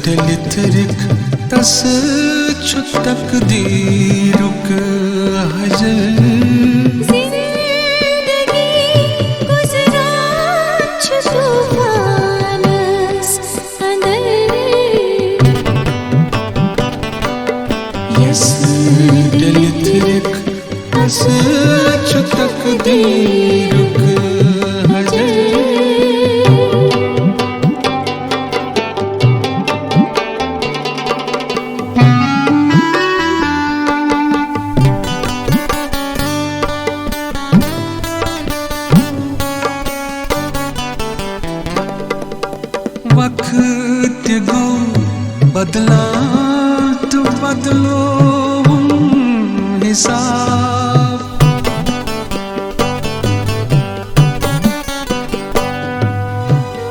डलितरिक तस छुतक दीरुक हजर जिंदगी गुजरा छुतुफानस अंदर यस डलितरिक तस छुतक दीरुक हजर वक्त गो बदला तो बदलो हिसाब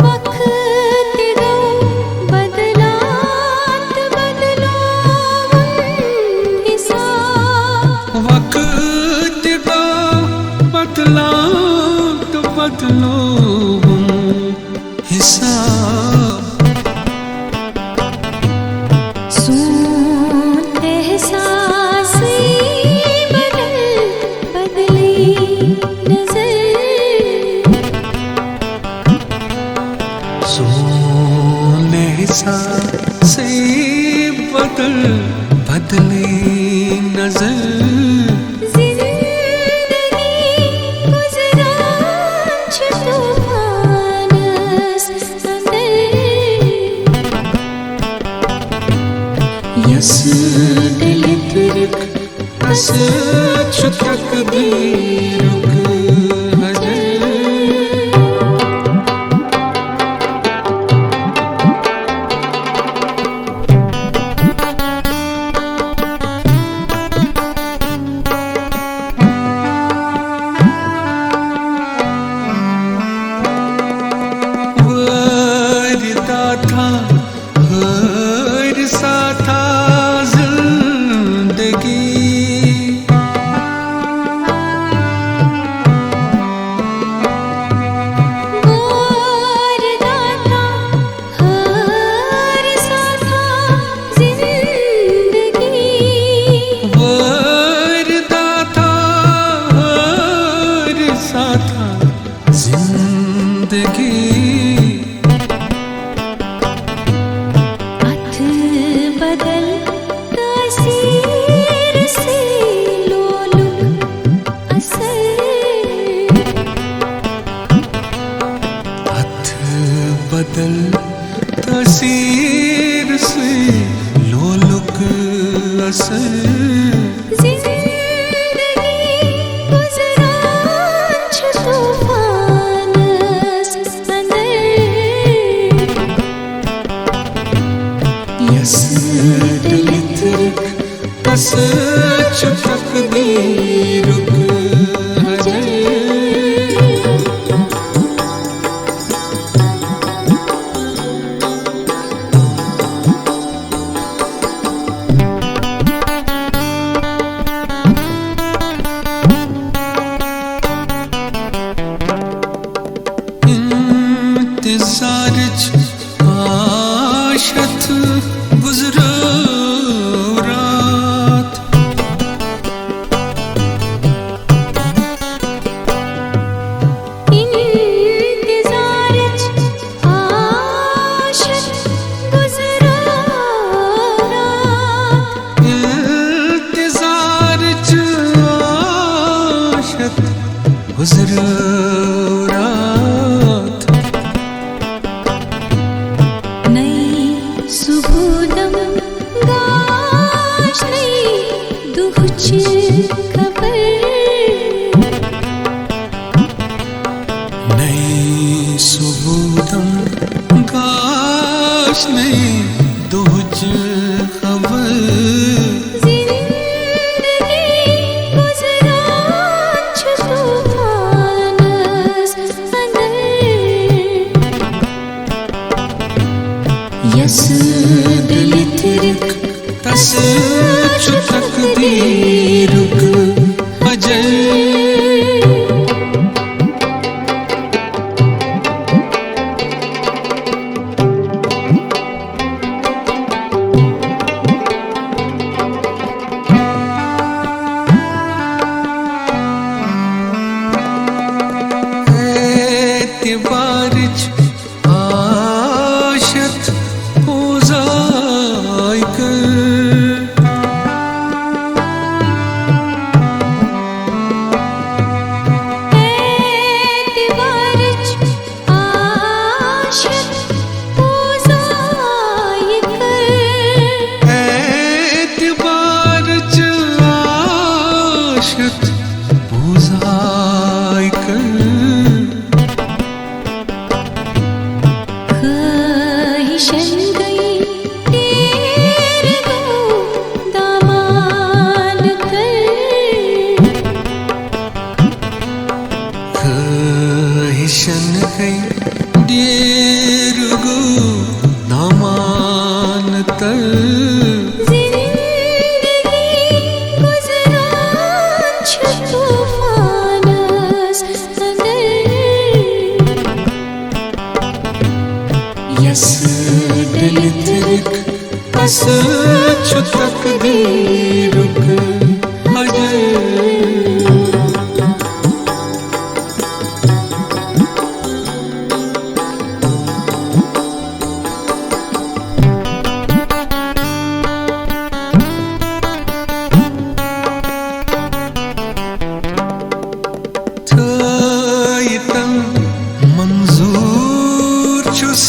वक्त गो बदला तो बदलो हिसाब वक्त गो बदला तो बदलो हिसाब सुन एहसास बदली नजर सुन एहसास बदली नजर यस डलितरिक तस छुतक दीरुक हजर वरदा था हर सा था जिंदगी वरदा था हर सा था जिंदगी वरदा था हर सा था जिंदगी बदल तस्वीर से लोलुक असर हथ बदल तस्वीर से लोलुक असर जिंदगी गुजरा छुतुफानस अंदर यस डलितरिक तस छुतक दीरुक हजर इंतजार आशत गुजरो रात इंतजार आशत गुजरा रात इंतजार आशत गुजरो रात नई सुबुदम गाश नई दुख खबर नई सुबुदम गा तलाश में दुहच खबर जिंदगी गुजरान छ तूफानस अंदर यस दिल तिरक तस छु तकदीरुक अजर बारिश आशत पूजाई कर बारिश आशत पूजाई कर बारिश आशत पूजाई कर ख्वाहिशन गई तेरे को दामान कर ख्वाहिशन गई देर गो दामान तर जिंदगी गुजरान छ तूफानस अंदर यस दिल तिरक तस छु तकदीरुक अजर मंजूर छुस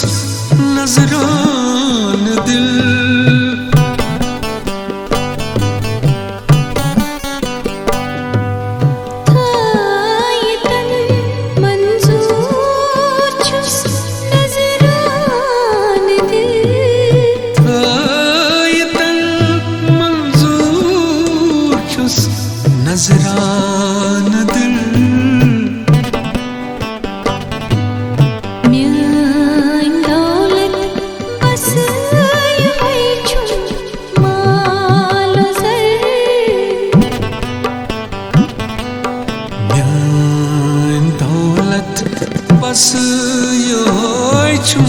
नजरान दिल मंजूर छुस नजरान दिल मंजूर छुस नजरान दिल म्यान दौलत बस यही छु मालो ज़र म्यान दौलत बस योई छु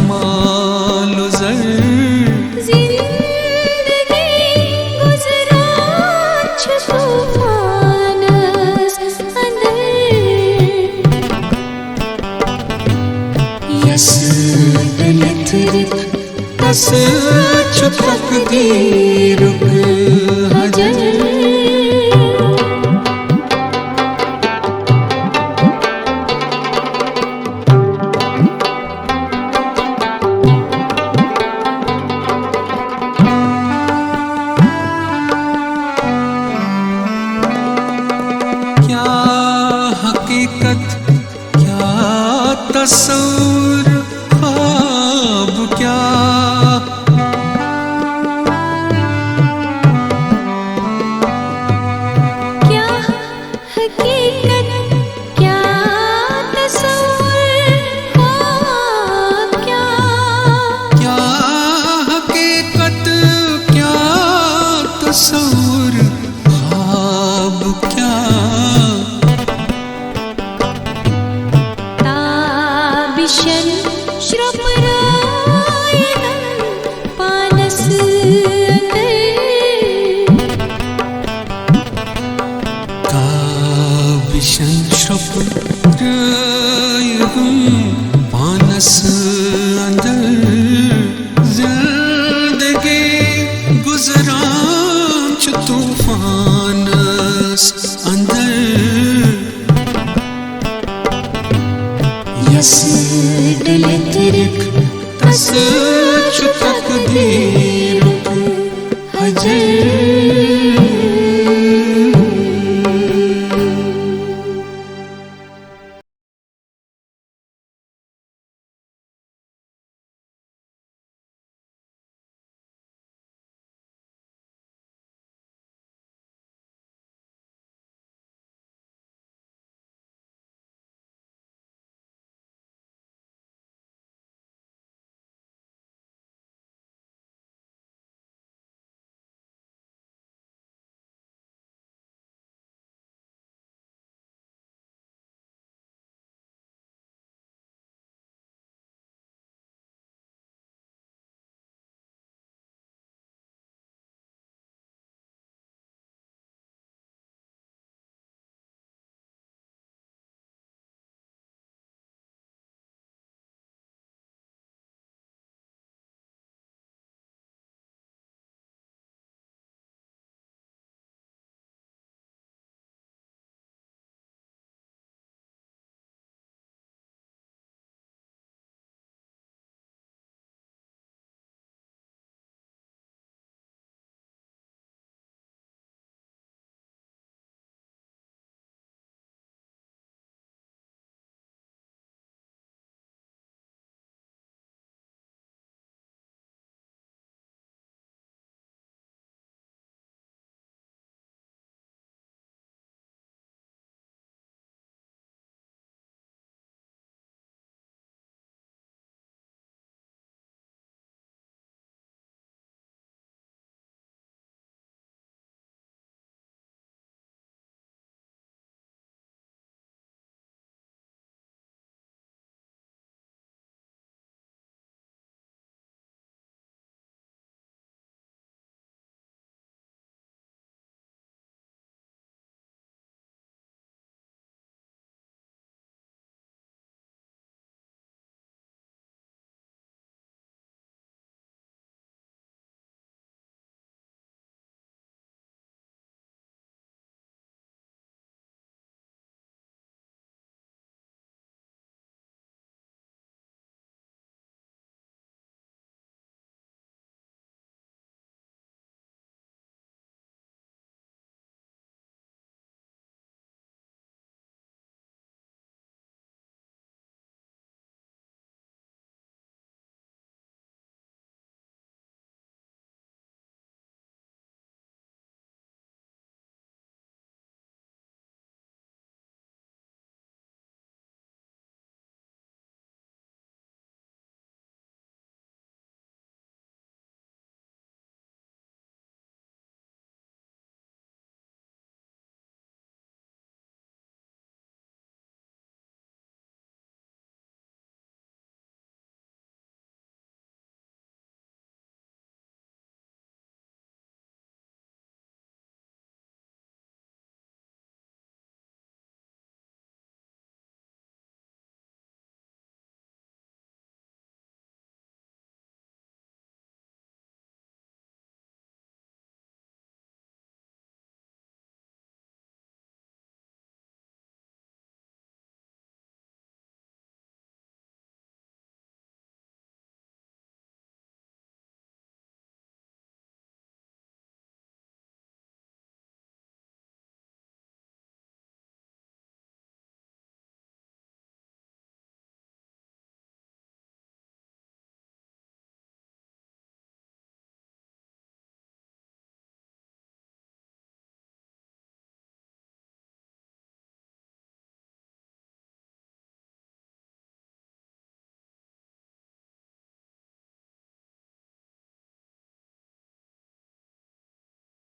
मालो ज़र जिंदगी गुजरान छ तूफानस अंदर यस दिल तिरक तस छु तकदीरुक अजर क्या हकीकत क्या तस्वीर ख्वाब क्या क्या हकीकत क्या तस्वीर ख्वाब क्या क्या हकीकत क्या तस्वीर ख्वाब क्या ताबिशन श्रुपरायन पानस अंदर ताबिशन श्रुपरायन पानस अंदर जिंदगी गुजरान छ तूफानस अंदर यस दिल तिरक तस छु तकदीरुक अजर